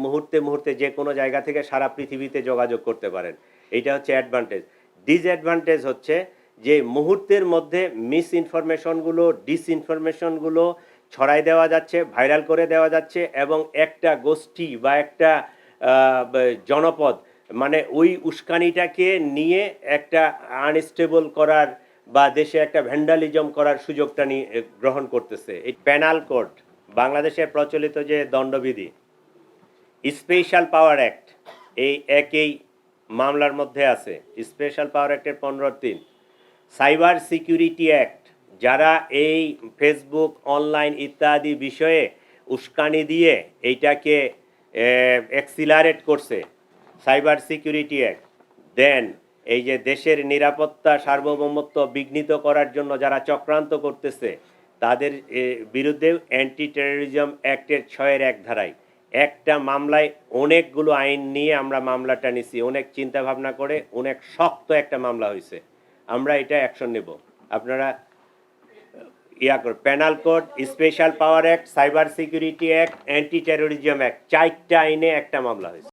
মুহূর্তে মুহূর্তে যে কোনো জায়গা থেকে সারা পৃথিবীতে যোগাযোগ করতে পারেন। এইটা হচ্ছে অ্যাডভান্টেজ। ডিসঅ্যাডভান্টেজ হচ্ছে যে মুহূর্তের মধ্যে মিসইনফরমেশনগুলো, ডিসইনফরমেশনগুলো ছড়াই দেওয়া যাচ্ছে, ভাইরাল করে দেওয়া যাচ্ছে, এবং একটা গোষ্ঠী বা একটা জনপদ মানে ওই উস্কানিটাকে নিয়ে একটা আনস্টেবল করার বা দেশে একটা ভ্যান্ডালিজম করার সুযোগটা নিয়ে গ্রহণ করতেছে। এই পেনাল কোড, বাংলাদেশে প্রচলিত যে দণ্ডবিধি, স্পেশাল পাওয়ার অ্যাক্ট, এই একই মামলার মধ্যে আছে। স্পেশাল পাওয়ার অ্যাক্টের 15(3), সাইবার সিকিউরিটি অ্যাক্ট, যারা এই ফেসবুক, অনলাইন ইত্যাদি বিষয়ে উস্কানি দিয়ে এইটাকে অ্যাক্সিলারেট করছে, সাইবার সিকিউরিটি অ্যাক্ট। দেন এই যে দেশের নিরাপত্তা সার্বভৌমত্ব বিঘ্নিত করার জন্য যারা চক্রান্ত করতেছে তাদের বিরুদ্ধে অ্যান্টি টেরোরিজম অ্যাক্টের 6(1) ধারায় একটা মামলায় অনেকগুলো আইন নিয়ে আমরা মামলাটা নিছি, অনেক চিন্তা ভাবনা করে অনেক শক্ত একটা মামলা হয়েছে। আমরা এটা অ্যাকশন নেব। আপনারা পেনাল কোড, স্পেশাল পাওয়ার act, cyber security act, anti terrorism act, 4টা আইনে একটা মামলা হয়েছে।